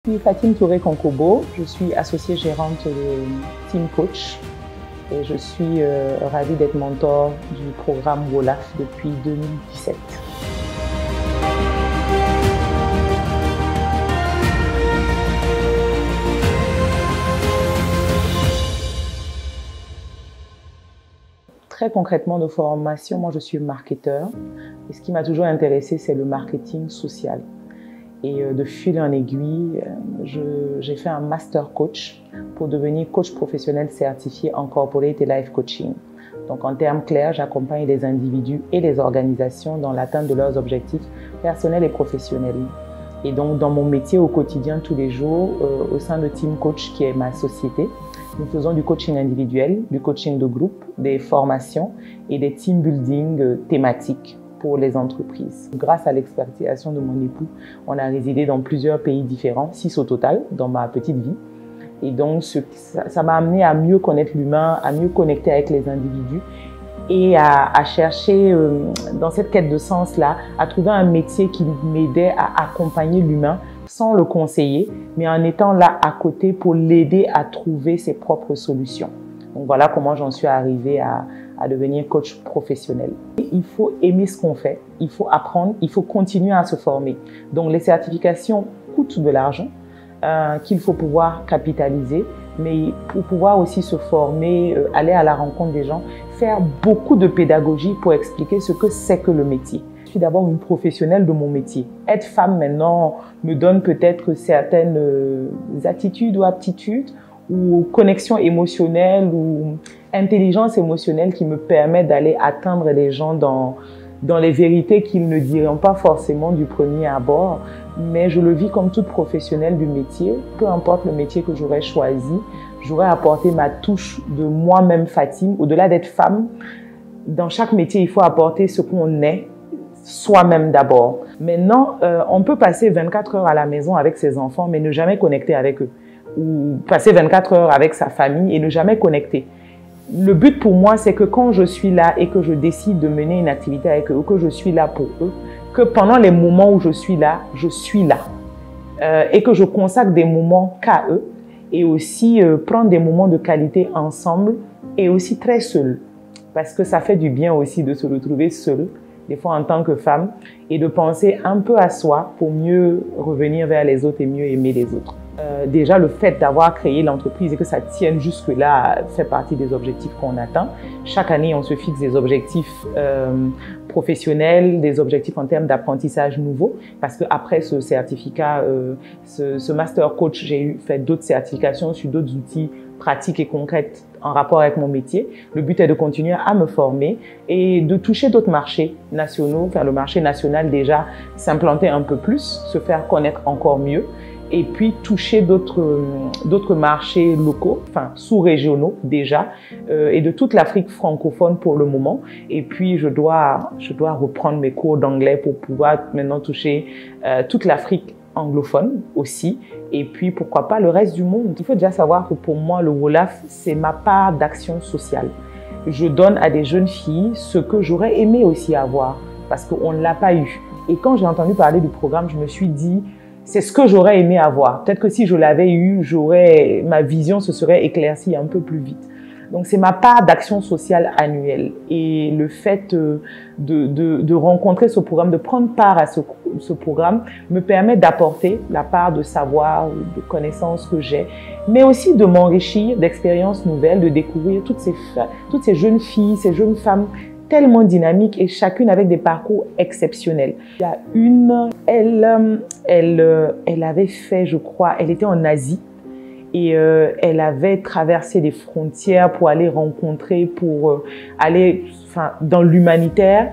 Je suis Fatime Touré-Konkobo, je suis associée gérante de Team Coach et je suis ravie d'être mentor du programme WOLAF depuis 2017. Très concrètement de formation, moi je suis marketeur et ce qui m'a toujours intéressée c'est le marketing social. Et de fil en aiguille, j'ai fait un master coach pour devenir coach professionnel certifié en corporate et life coaching. Donc en termes clairs, j'accompagne les individus et les organisations dans l'atteinte de leurs objectifs personnels et professionnels. Et donc dans mon métier au quotidien, tous les jours, au sein de Team Coach, qui est ma société, nous faisons du coaching individuel, du coaching de groupe, des formations et des team building thématiques pour les entreprises. Grâce à l'expatriation de mon époux, on a résidé dans plusieurs pays différents, 6 au total, dans ma petite vie. Et donc, ça m'a amené à mieux connaître l'humain, à mieux connecter avec les individus et à chercher, dans cette quête de sens-là, à trouver un métier qui m'aidait à accompagner l'humain sans le conseiller, mais en étant là à côté pour l'aider à trouver ses propres solutions. Donc voilà comment j'en suis arrivée à devenir coach professionnel. Il faut aimer ce qu'on fait, il faut apprendre, il faut continuer à se former. Donc les certifications coûtent de l'argent qu'il faut pouvoir capitaliser, mais pour pouvoir aussi se former, aller à la rencontre des gens, faire beaucoup de pédagogie pour expliquer ce que c'est que le métier. Je suis d'abord une professionnelle de mon métier. Être femme maintenant me donne peut-être certaines attitudes ou aptitudes ou connexion émotionnelle ou intelligence émotionnelle qui me permet d'aller atteindre les gens dans les vérités qu'ils ne diront pas forcément du premier abord. Mais je le vis comme toute professionnelle du métier. Peu importe le métier que j'aurais choisi, j'aurais apporté ma touche de moi-même Fatime. Au-delà d'être femme, dans chaque métier, il faut apporter ce qu'on est, soi-même d'abord. Maintenant, on peut passer 24 heures à la maison avec ses enfants, mais ne jamais connecter avec eux. Ou passer 24 heures avec sa famille et ne jamais connecter. Le but pour moi, c'est que quand je suis là et que je décide de mener une activité avec eux, que je suis là pour eux, que pendant les moments où je suis là, et que je consacre des moments qu'à eux et aussi prendre des moments de qualité ensemble et aussi très seul. Parce que ça fait du bien aussi de se retrouver seul, des fois en tant que femme, et de penser un peu à soi pour mieux revenir vers les autres et mieux aimer les autres. Déjà, le fait d'avoir créé l'entreprise et que ça tienne jusque-là fait partie des objectifs qu'on atteint. Chaque année, on se fixe des objectifs professionnels, des objectifs en termes d'apprentissage nouveau. Parce qu'après ce certificat, ce master coach, j'ai fait d'autres certifications sur d'autres outils pratiques et concrètes en rapport avec mon métier. Le but est de continuer à me former et de toucher d'autres marchés nationaux, faire le marché national déjà, s'implanter un peu plus, se faire connaître encore mieux. Et puis toucher d'autres marchés locaux, enfin sous-régionaux déjà, et de toute l'Afrique francophone pour le moment. Et puis je dois reprendre mes cours d'anglais pour pouvoir maintenant toucher toute l'Afrique anglophone aussi, et puis pourquoi pas le reste du monde. Il faut déjà savoir que pour moi le WOLAF, c'est ma part d'action sociale. Je donne à des jeunes filles ce que j'aurais aimé aussi avoir, parce qu'on ne l'a pas eu. Et quand j'ai entendu parler du programme, je me suis dit, c'est ce que j'aurais aimé avoir. Peut-être que si je l'avais eu, ma vision se serait éclaircie un peu plus vite. Donc, c'est ma part d'action sociale annuelle. Et le fait de rencontrer ce programme, de prendre part à ce programme, me permet d'apporter la part de savoir, de connaissances que j'ai, mais aussi de m'enrichir d'expériences nouvelles, de découvrir toutes ces jeunes filles, ces jeunes femmes tellement dynamiques et chacune avec des parcours exceptionnels. Il y a une, elle avait fait, je crois, elle était en Asie et elle avait traversé des frontières pour aller rencontrer, pour aller dans l'humanitaire.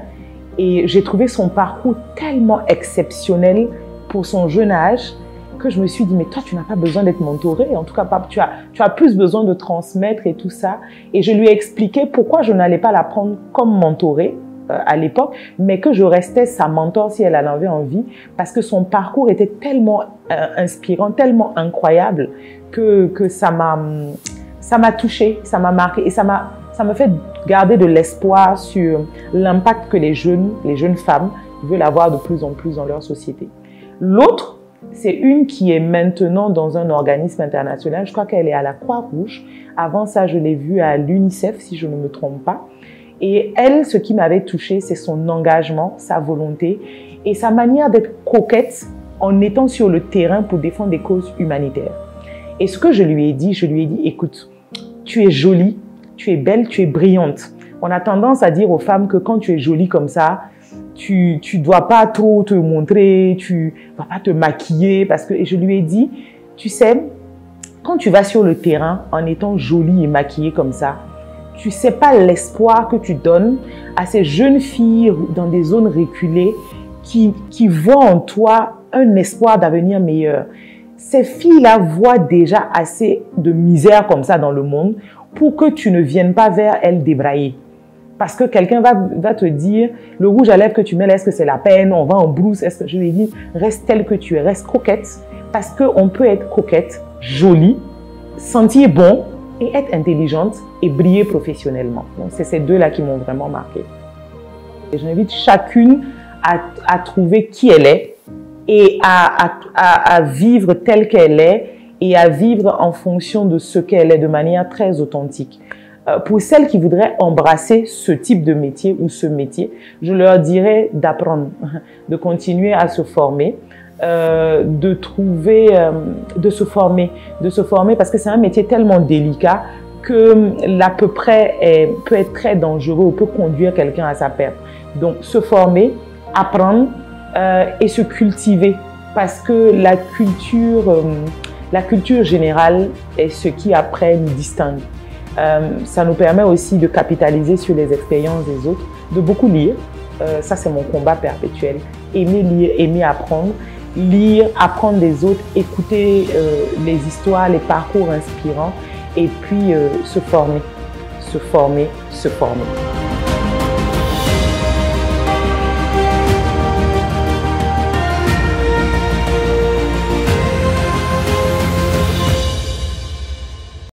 Et j'ai trouvé son parcours tellement exceptionnel pour son jeune âge que je me suis dit, mais toi, tu n'as pas besoin d'être mentorée. En tout cas, tu as plus besoin de transmettre et tout ça. Et je lui ai expliqué pourquoi je n'allais pas la prendre comme mentorée à l'époque, mais que je restais sa mentor si elle en avait envie, parce que son parcours était tellement inspirant, tellement incroyable que ça m'a touchée, ça m'a marqué et ça me fait garder de l'espoir sur l'impact que les jeunes femmes veulent avoir de plus en plus dans leur société. L'autre, C'est une qui est maintenant dans un organisme international. Je crois qu'elle est à la Croix-Rouge. Avant ça, je l'ai vue à l'UNICEF, si je ne me trompe pas. Et elle, ce qui m'avait touchée, c'est son engagement, sa volonté et sa manière d'être coquette en étant sur le terrain pour défendre des causes humanitaires. Et ce que je lui ai dit, écoute, tu es jolie, tu es belle, tu es brillante. On a tendance à dire aux femmes que quand tu es jolie comme ça, tu dois pas trop te montrer, tu vas pas te maquiller parce que, et je lui ai dit, tu sais, quand tu vas sur le terrain en étant jolie et maquillée comme ça, tu sais pas l'espoir que tu donnes à ces jeunes filles dans des zones reculées qui voient en toi un espoir d'avenir meilleur. Ces filles-là voient déjà assez de misère comme ça dans le monde pour que tu ne viennes pas vers elles débrailler. Parce que quelqu'un va te dire, le rouge à lèvres que tu mets, est-ce que c'est la peine? On va en brousse. Est-ce que je lui ai dit, reste telle que tu es, reste coquette. Parce qu'on peut être coquette, jolie, sentir bon et être intelligente et briller professionnellement. Donc, c'est ces deux-là qui m'ont vraiment marqué. J'invite chacune à trouver qui elle est et à vivre telle qu'elle est et à vivre en fonction de ce qu'elle est de manière très authentique. Pour celles qui voudraient embrasser ce type de métier ou ce métier, je leur dirais d'apprendre, de continuer à se former, de se former parce que c'est un métier tellement délicat que l'à peu près peut être très dangereux ou peut conduire quelqu'un à sa perte. Donc se former, apprendre et se cultiver parce que la culture générale est ce qui après nous distingue. Ça nous permet aussi de capitaliser sur les expériences des autres, de beaucoup lire. Ça, c'est mon combat perpétuel. Aimer lire, aimer apprendre. Lire, apprendre des autres, écouter les histoires, les parcours inspirants et puis se former, se former, se former.